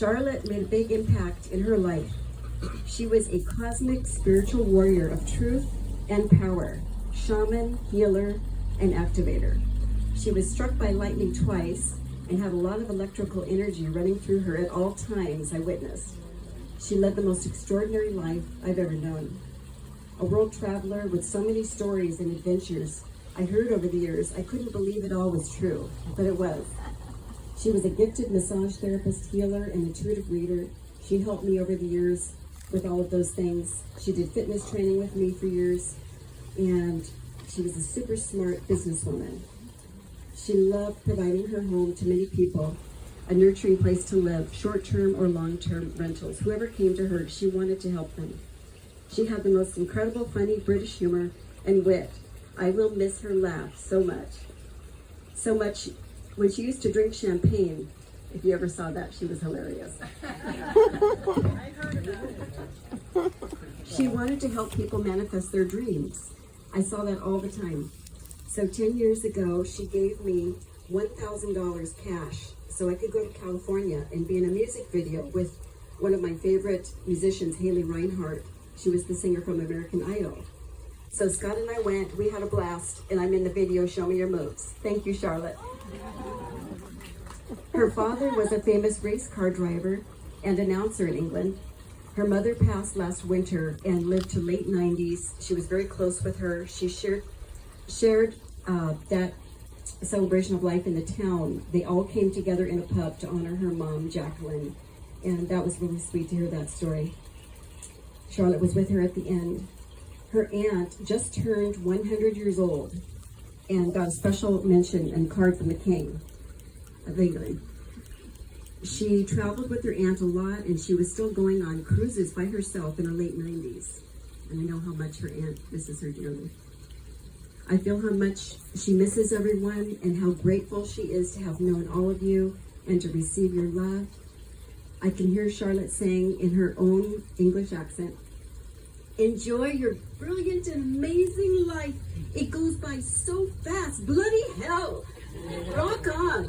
Charlotte made a big impact in her life. She was a cosmic spiritual warrior of truth and power, shaman, healer, and activator. She was struck by lightning twice and had a lot of electrical energy running through her at all times, I witnessed. She led the most extraordinary life I've ever known. A world traveler with so many stories and adventures I heard over the years, I couldn't believe it all was true, but it was. She was a gifted massage therapist, healer, and intuitive reader. She helped me over the years with all of those things. She did fitness training with me for years, and she was a super smart businesswoman. She loved providing her home to many people, a nurturing place to live, short-term or long-term rentals. Whoever came to her, she wanted to help them. She had the most incredible, funny British humor and wit. I will miss her laugh so much. So much. When she used to drink champagne, if you ever saw that, she was hilarious. I heard about it. She wanted to help people manifest their dreams. I saw that all the time. So 10 years ago, she gave me $1,000 cash so I could go to California and be in a music video with one of my favorite musicians, Haley Reinhart. She was the singer from American Idol. So Scott and I went, we had a blast, and I'm in the video, Show Me Your Moves. Thank you, Charlotte. Her father was a famous race car driver and announcer in England. Her mother passed last winter and lived to late 90s. She was very close with her. She shared that celebration of life in the town. They all came together in a pub to honor her mom, Jacqueline, and that was really sweet to hear that story. Charlotte was with her at the end. Her aunt just turned 100 years old and got a special mention and card from the king of England. She traveled with her aunt a lot, and she was still going on cruises by herself in her late 90s. And I know how much her aunt misses her dearly. I feel how much she misses everyone and how grateful she is to have known all of you and to receive your love. I can hear Charlotte saying in her own English accent, "Enjoy your brilliant and amazing life. It goes by so fast. Bloody hell. Rock on."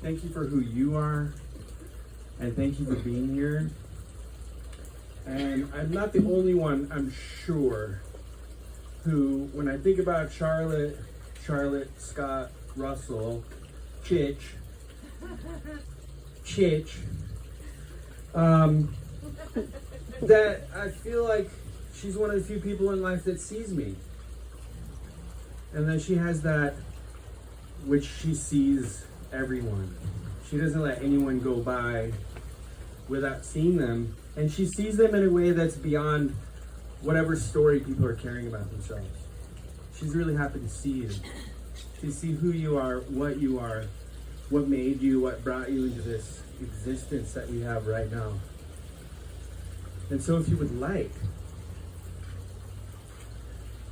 Thank you for who you are, and thank you for being here. And I'm not the only one, I'm sure, who, when I think about Charlotte, Scott, Russell, Chich, that I feel like she's one of the few people in life that sees me. And that she has that which she sees everyone. She doesn't let anyone go by without seeing them, and she sees them in a way that's beyond whatever story people are caring about themselves. She's really happy to see you, to see who you are, what made you, what brought you into this existence that we have right now. And so if you would like,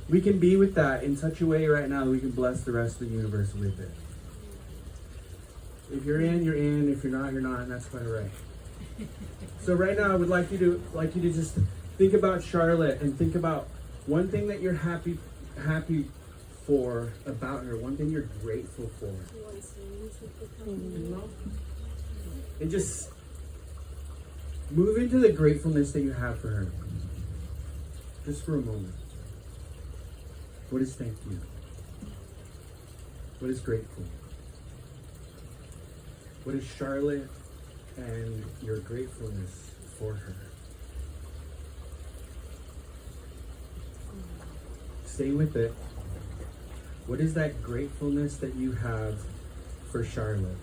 we can be with that in such a way right now that we can bless the rest of the universe with it. If you're in, you're in. If you're not, you're not, and that's quite all right. So right now, I would like you to just think about Charlotte and think about one thing that you're happy for about her, one thing you're grateful for. And just move into the gratefulness that you have for her. Just for a moment. What is thank you? What is grateful? What is Charlotte and your gratefulness for her? Stay with it. What is that gratefulness that you have for Charlotte?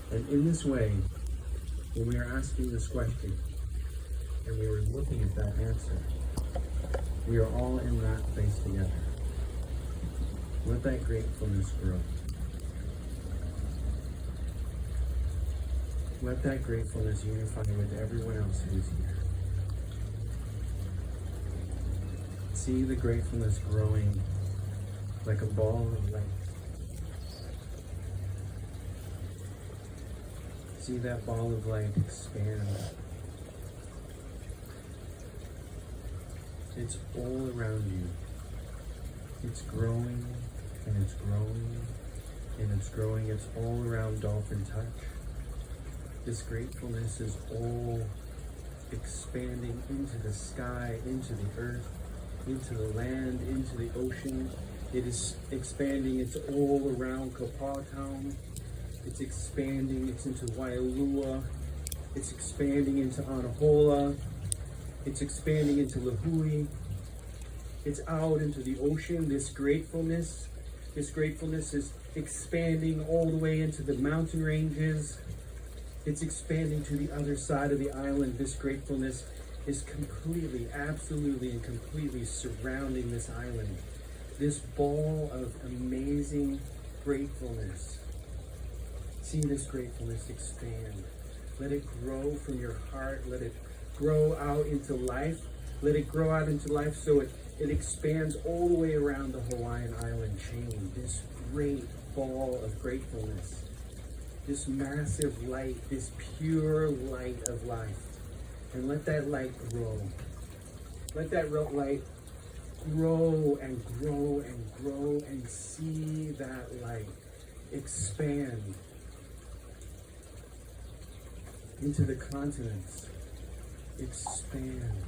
And in this way, when we are asking this question and we are looking at that answer, we are all in that place together. Let that gratefulness grow. Let that gratefulness unify with everyone else who is here. See the gratefulness growing like a ball of light. See that ball of light expand. It's all around you. It's growing and it's growing and it's growing. It's all around Dolphin Touch. This gratefulness is all expanding into the sky, into the earth, into the land, into the ocean. It is expanding. It's all around Kapaa Town. It's expanding. It's into Waialua. It's expanding into Anahola. It's expanding into Lahui. It's out into the ocean. This gratefulness is expanding all the way into the mountain ranges. It's expanding to the other side of the island. This gratefulness is completely, absolutely, and completely surrounding this island. This ball of amazing gratefulness. See this gratefulness expand. Let it grow from your heart. Let it grow out into life. Let it grow out into life so it expands all the way around the Hawaiian island chain. This great ball of gratefulness. This massive light, this pure light of life. And let that light grow. Let that light grow and grow and grow, and see that light expand into the continents, expand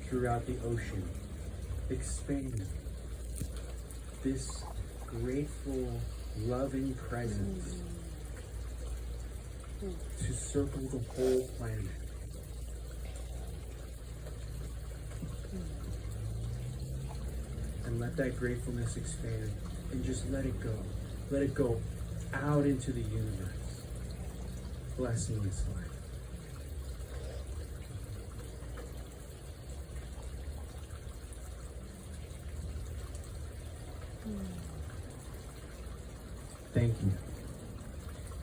throughout the ocean, expand this grateful, loving presence to circle the whole planet. And let that gratefulness expand and just let it go. Let it go out into the universe, blessing this life. Thank you.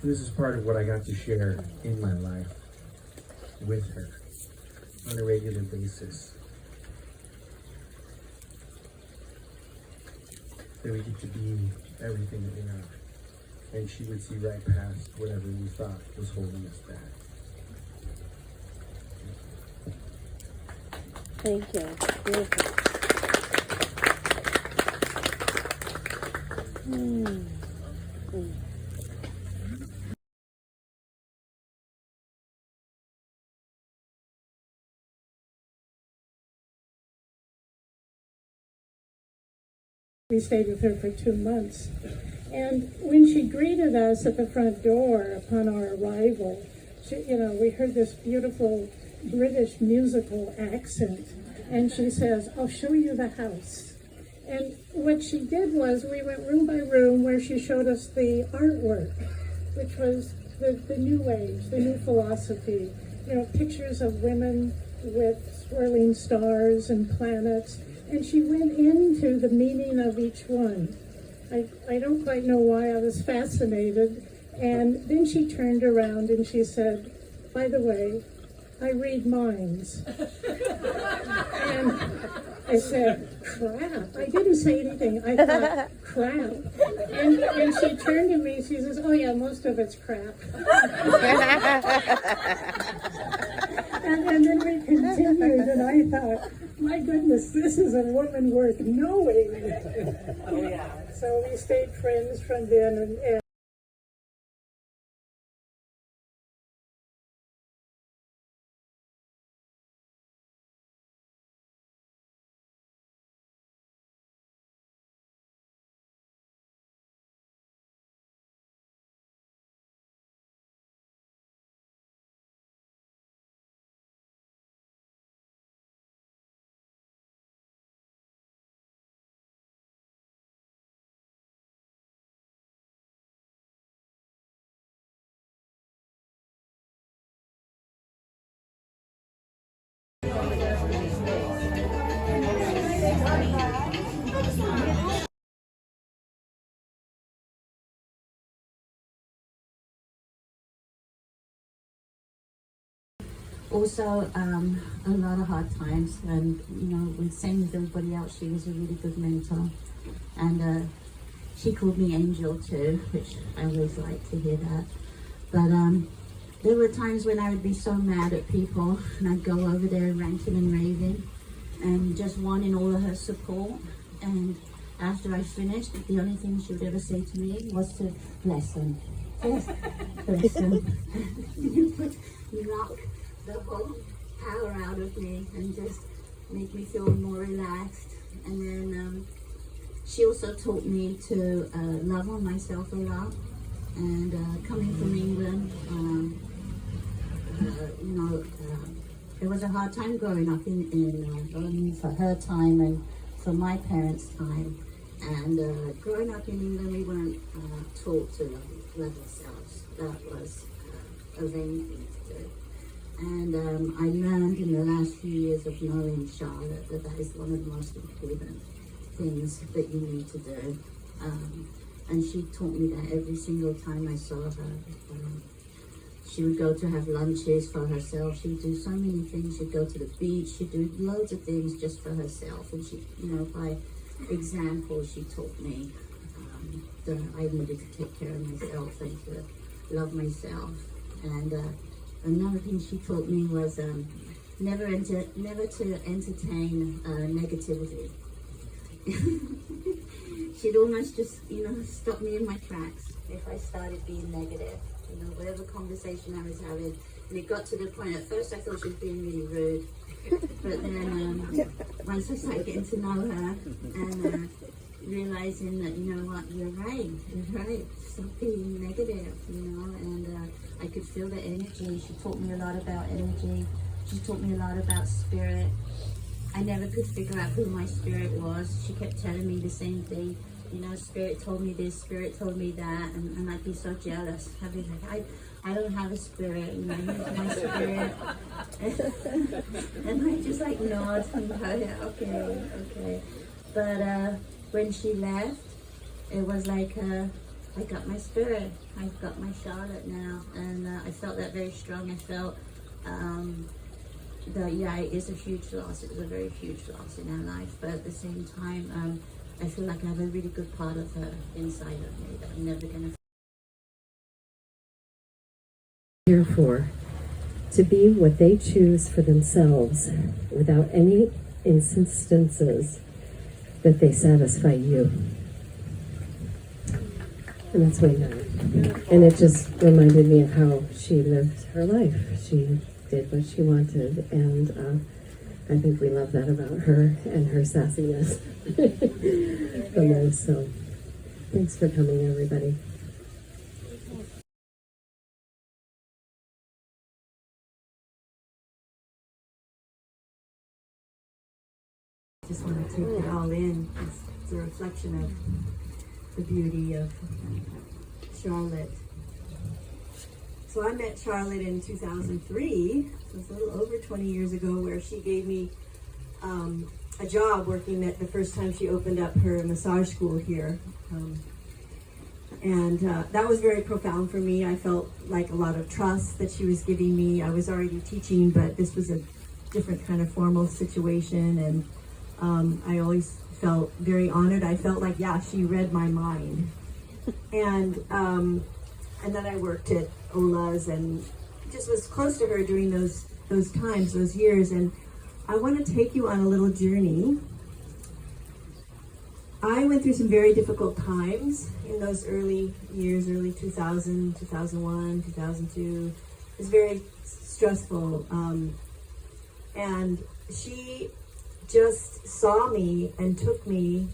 This is part of what I got to share in my life with her on a regular basis. That we get to be everything that we are. And she would see right past whatever we thought was holding us back. Thank you. Beautiful. We stayed with her for 2 months. And when she greeted us at the front door upon our arrival, we heard this beautiful British musical accent. And she says, "I'll show you the house." And what she did was we went room by room where she showed us the artwork, which was the new age, the new philosophy. Pictures of women with swirling stars and planets. And she went into the meaning of each one. I don't quite know why, I was fascinated. And then she turned around and she said, "By the way, I read minds." And I said, "Crap." I didn't say anything. I thought, "Crap." And she turned to me, she says, "Oh yeah, most of it's crap." And then we continued, and I thought, my goodness, this is a woman worth knowing. Oh yeah. So we stayed friends from then, and Also, a lot of hard times, and you know, with same with everybody else, she was a really good mentor, and she called me Angel too, which I always like to hear that. But there were times when I would be so mad at people, and I'd go over there ranting and raving, and just wanting all of her support. And after I finished, the only thing she would ever say to me was to bless them. Just bless them. You knock the whole power out of me and just make me feel more relaxed. And then she also taught me to love on myself a lot. And coming from England, it was a hard time growing up in for her time and for my parents' time. And growing up in England, we weren't taught to love ourselves. That was a vain thing to do. And I learned in the last few years of knowing Charlotte that is one of the most important things that you need to do. And she taught me that every single time I saw her. She would go to have lunches for herself. She would do so many things. She'd go to the beach. She'd do loads of things just for herself. And she, by example, she taught me that I needed to take care of myself and to love myself. And another thing she taught me was never to entertain negativity. She'd almost just, stop me in my tracks if I started being negative. Whatever conversation I was having, and it got to the point. At first, I thought she was being really rude, but then once I started getting to know her and realizing that, you're right. Stop being negative, and I could feel the energy. She taught me a lot about energy. She taught me a lot about spirit. I never could figure out who my spirit was. She kept telling me the same thing. Spirit told me this, spirit told me that, and I'd be so jealous. I'd be like, I don't have a spirit, here's my spirit. And I just like nod and go, okay. But when she left, it was like, I got my spirit. I've got my Charlotte now, and I felt that very strong. I felt that, it is a huge loss. It was a very huge loss in our life, but at the same time, I feel like I have a really good part of her inside of me that I'm never going to here for, to be what they choose for themselves without any instances that they satisfy you. And that's way none. And it just reminded me of how she lived her life. She did what she wanted, and I think we love that about her and her sassiness the most. So thanks for coming, everybody. Just want to take it all in. It's a reflection of the beauty of Charlotte. So I met Charlotte in 2003, so it's a little over 20 years ago, where she gave me a job working at the first time she opened up her massage school here. And that was very profound for me. I felt like a lot of trust that she was giving me. I was already teaching, but this was a different kind of formal situation, and I always felt very honored. I felt like, she read my mind. And then I worked at Ola's and just was close to her during those times, those years. And I want to take you on a little journey. I went through some very difficult times in those early years, early 2000, 2001, 2002. It was very stressful. And she just saw me and took me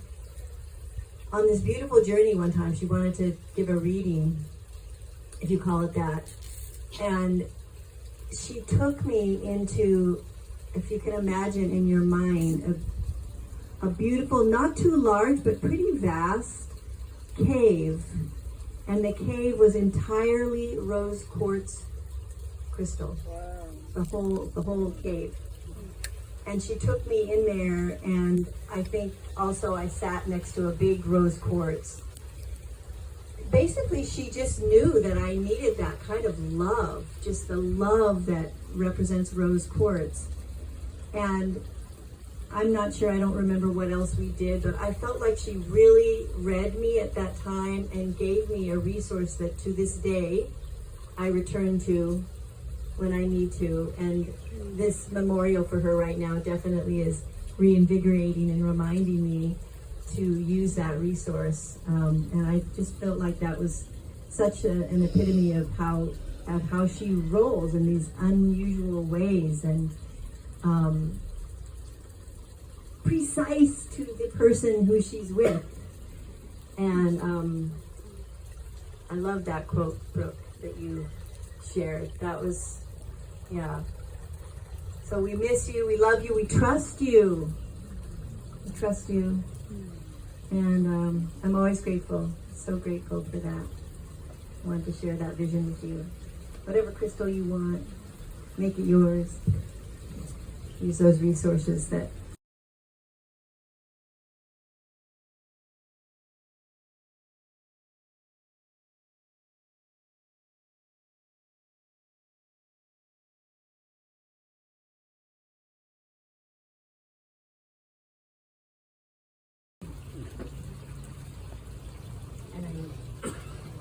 on this beautiful journey one time. She wanted to give a reading, if you call it that. And she took me into, if you can imagine in your mind, a beautiful, not too large, but pretty vast cave. And the cave was entirely rose quartz crystal. Wow. The whole cave. And she took me in there, and I think also I sat next to a big rose quartz. basically she just knew that I needed that kind of love, just the love that represents rose quartz. And I'm not sure, I don't remember what else we did, but I felt like she really read me at that time and gave me a resource that to this day I return to when I need to. And this memorial for her right now definitely is reinvigorating and reminding me to use that resource. And I just felt like that was such an epitome of how she rolls in these unusual ways, and precise to the person who she's with. And I love that quote, Brooke, that you shared. That was, yeah. So we miss you, we love you, we trust you. We trust you. And I'm always grateful, so grateful for that. I wanted to share that vision with you. Whatever crystal you want, make it yours. Use those resources that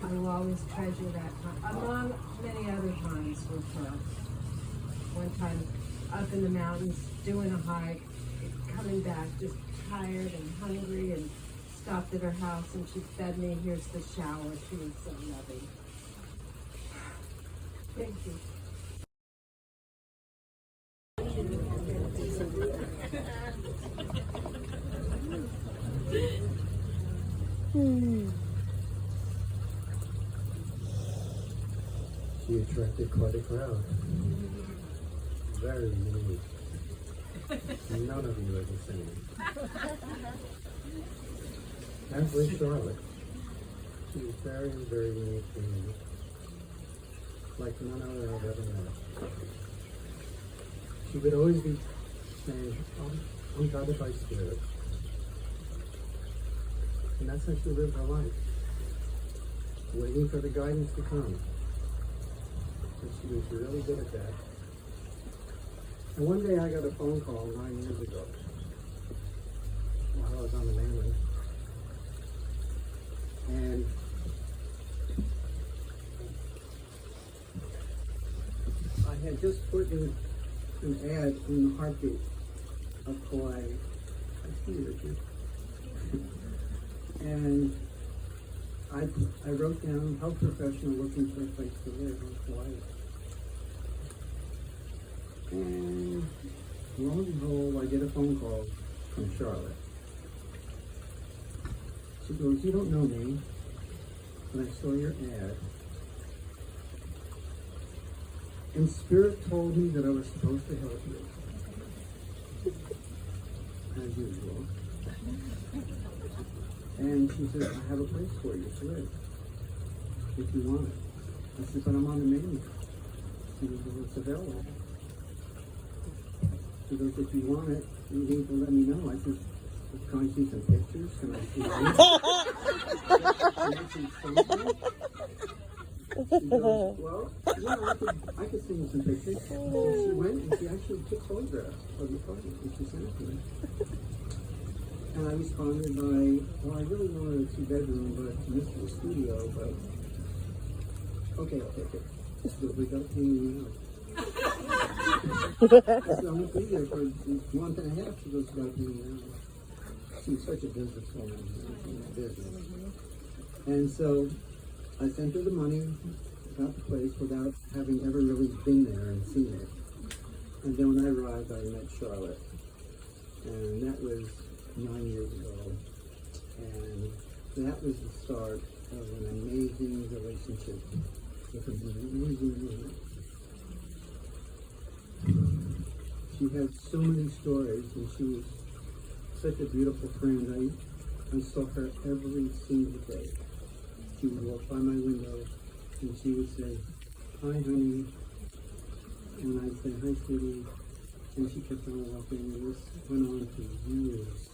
I will always treasure that time, among many other times with her. One time up in the mountains, doing a hike, coming back just tired and hungry, and stopped at her house and she fed me. Here's the shower. She was so loving. Thank you. She attracted quite a crowd. Very unique. None of you are the same. As with Charlotte, she's very, very unique to me. Like none other I've ever met. She would always be saying, I'm guided by spirit. And that's how she lived her life. Waiting for the guidance to come. And she was really good at that. And one day I got a phone call 9 years ago while I was on the mainland. And I had just put in an ad in the Heartbeat of Kauai. I see you, Richard. And I wrote down health professional looking for a place to live in Kauai. And lo and behold, I get a phone call from Charlotte. She goes, you don't know me, but I saw your ad. And Spirit told me that I was supposed to help you. As usual. And she said, I have a place for you to live, if you want it. I said, but I'm on the menu. She goes, well, it's available. She goes, if you want it, you need to let me know. I said, can I see some pictures? Can I see Can I see something? She goes, well, yeah, I could send you some pictures. So she went and she actually took photographs of the apartment and she sent it to me. And I responded by, well, I really wanted a 2-bedroom, but this is a studio, but okay, I'll take it. So we got to pay me now. So I won't be there for a month and a half. She goes, you got to pay me now. She's such a businesswoman, business. And so I sent her the money, got the place without having ever really been there and seen it. And then when I arrived, I met Charlotte. And that was 9 years ago, and that was the start of an amazing relationship with an amazing woman. She had so many stories, and she was such a beautiful friend. I saw her every single day. She would walk by my window, and she would say, hi, honey, and I'd say, hi, sweetie, and she kept on walking, and this went on for years.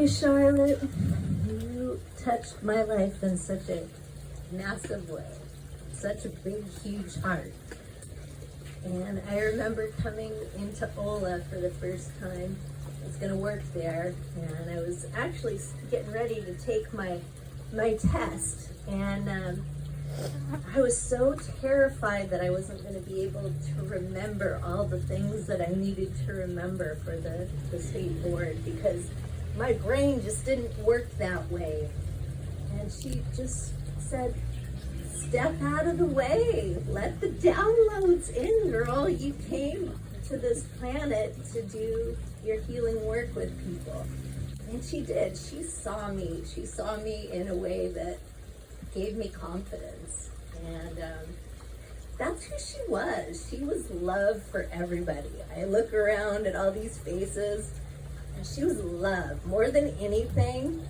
you, Charlotte. You touched my life in such a massive way, such a big, huge heart. And I remember coming into Ola for the first time. I was going to work there, and I was actually getting ready to take my test. And I was so terrified that I wasn't going to be able to remember all the things that I needed to remember for the state board, because my brain just didn't work that way. And she just said, step out of the way, let the downloads in, girl. You came to this planet to do your healing work with people. And she did. She saw me in a way that gave me confidence. And that's who she was. She was love for everybody. I look around at all these faces, and she was love more than anything.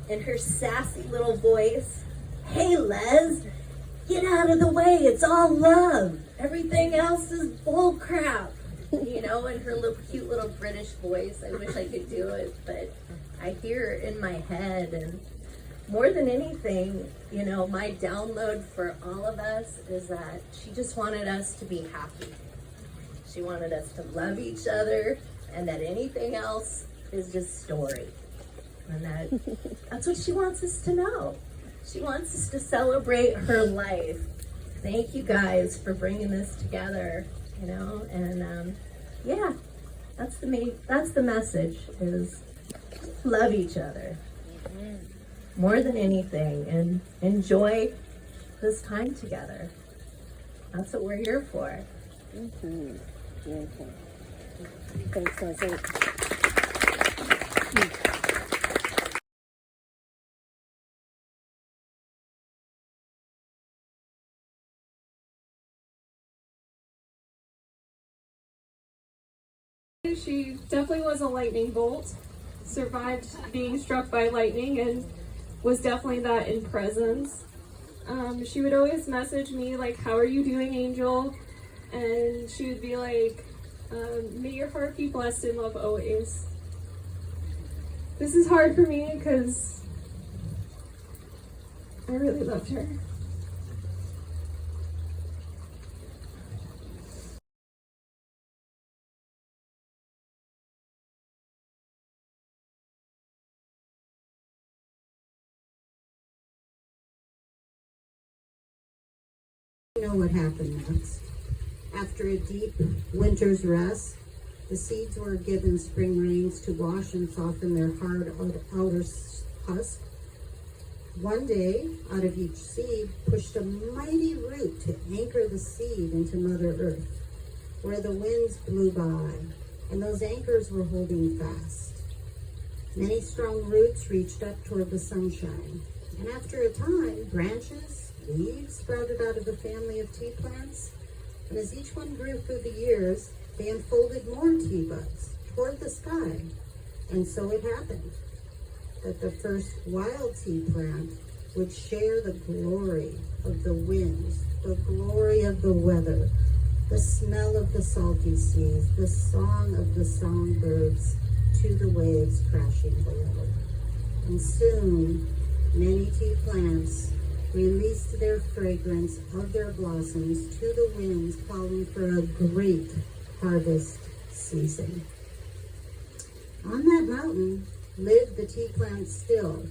In her sassy little voice, hey Les, get out of the way, it's all love. Everything else is bull crap. You know, in her little cute little British voice. I wish I could do it, but I hear it in my head. And more than anything, you know, my download for all of us is that she just wanted us to be happy. She wanted us to love each other, and that anything else is just story. And that's what she wants us to know. She wants us to celebrate her life. Thank you guys for bringing this together, you know, and yeah, that's the message, is love each other more than anything, and enjoy this time together. That's what we're here for. Beautiful. Thanks, Leslie. She definitely was a lightning bolt, survived being struck by lightning, and was definitely that in presence. She would always message me like, how are you doing, Angel? And she would be like, may your heart be blessed in love always. This is hard for me because I really loved her. You know what happened next. After a deep winter's rest, the seeds were given spring rains to wash and soften their hard outer husk. One day, out of each seed pushed a mighty root to anchor the seed into Mother Earth, where the winds blew by, and those anchors were holding fast. Many strong roots reached up toward the sunshine, and after a time, branches, leaves sprouted out of the family of tea plants, and as each one grew through the years, they unfolded more tea buds toward the sky. And so it happened that the first wild tea plant would share the glory of the winds, the glory of the weather, the smell of the salty seas, the song of the songbirds to the waves crashing below. And soon, many tea plants released their fragrance of their blossoms to the winds, calling for a great harvest season. On that mountain lived the tea plant still,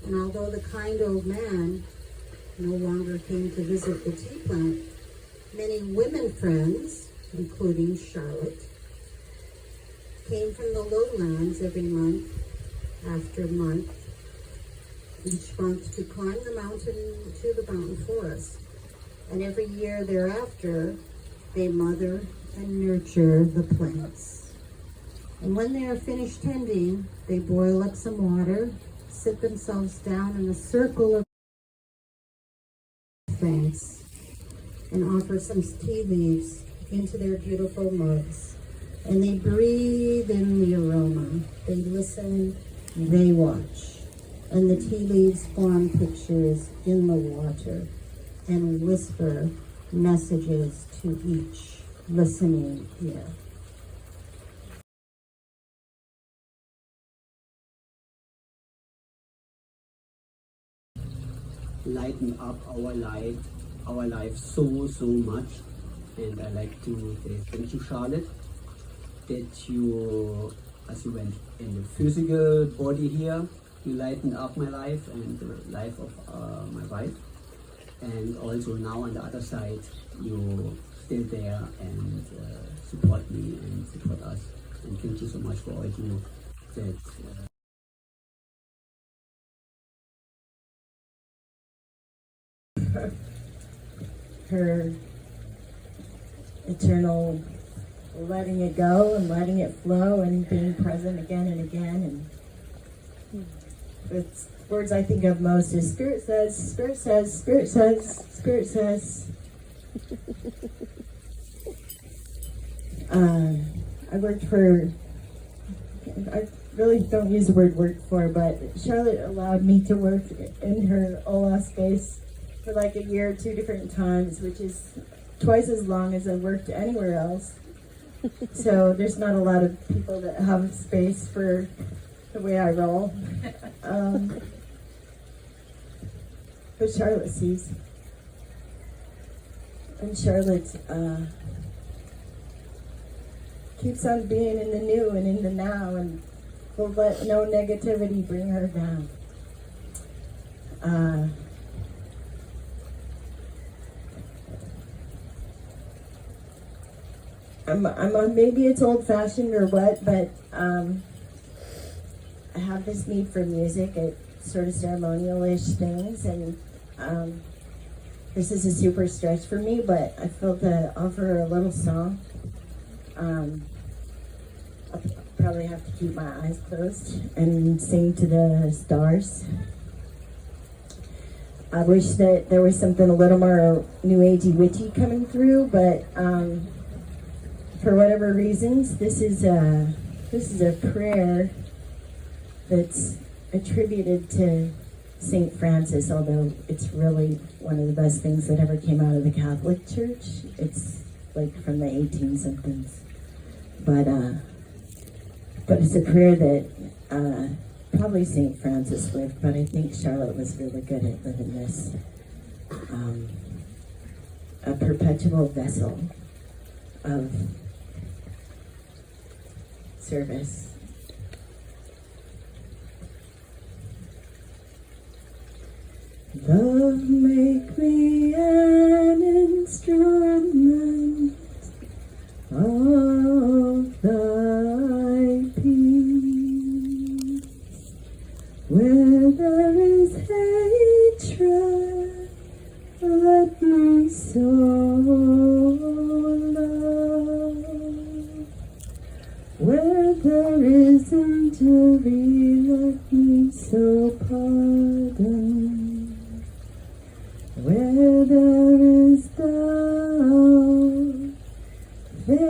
and although the kind old man no longer came to visit the tea plant, many women friends, including Charlotte, came from the lowlands every month after month, each month to climb the mountain to the mountain forest. And every year thereafter, they mother and nurture the plants. And when they are finished tending, they boil up some water, sit themselves down in a circle of thanks, and offer some tea leaves into their beautiful mugs. And they breathe in the aroma. They listen, they watch. And the tea leaves form pictures in the water and whisper messages to each listening ear. lighten up our life so much. And I like to say thank you, Charlotte, that you, as you went in the physical body here, you lighten up my life and the life of my wife. And also now on the other side, you still there and support me and support us. And thank you so much for all you that. Her eternal letting it go and letting it flow and being present again and again. And the words I think of most is Spirit says, Spirit says, Spirit says, Spirit says. I worked for, I really don't use the word work for, but Charlotte allowed me to work in her Ola space for like a year, 2 different times, which is twice as long as I worked anywhere else. So there's not a lot of people that have space for the way I roll. But Charlotte sees. And Charlotte keeps on being in the new and in the now, and will let no negativity bring her down. Maybe it's old-fashioned or what, but I have this need for music at sort of ceremonial-ish things, and this is a super stretch for me, but I felt to offer a little song. I'll probably have to keep my eyes closed and sing to the stars. I wish that there was something a little more new agey witchy coming through, but for whatever reasons, this is a prayer that's attributed to St. Francis, although it's really one of the best things that ever came out of the Catholic Church. It's like from the 18-somethings. But it's a prayer that probably St. Francis lived, but I think Charlotte was really good at living this. A perpetual vessel of service. Love, make me an instrument of thy peace. Where there is hatred, let me sow love. Where there is injury, let me sow pardon. Where there is doubt, faith,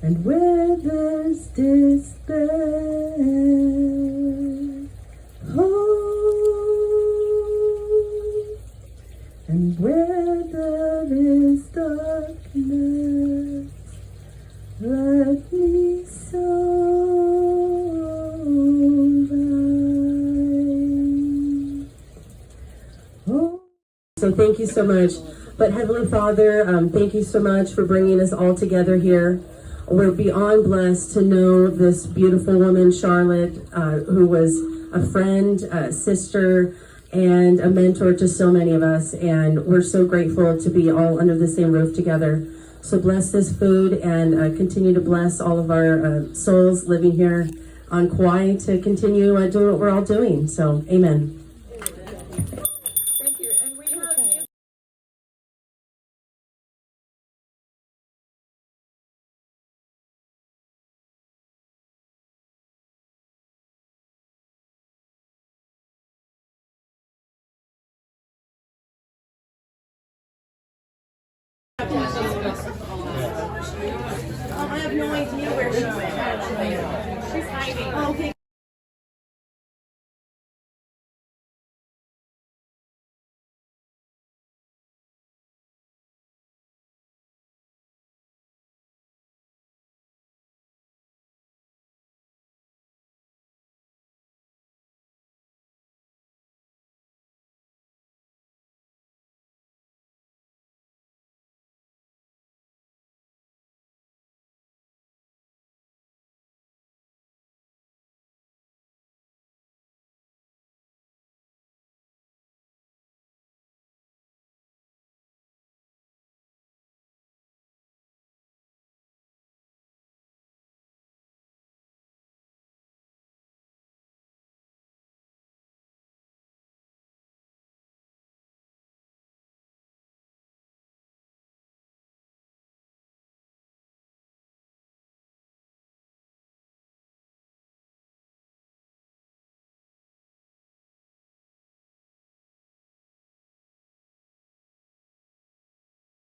and where there's despair, hope, and where there is darkness, let me sow light. Oh. So thank you so much. But Heavenly Father, thank you so much for bringing us all together here. We're beyond blessed to know this beautiful woman, Charlotte, who was a friend, a sister, and a mentor to so many of us. And we're so grateful to be all under the same roof together. So bless this food and continue to bless all of our souls living here on Kauai to continue doing what we're all doing. So amen.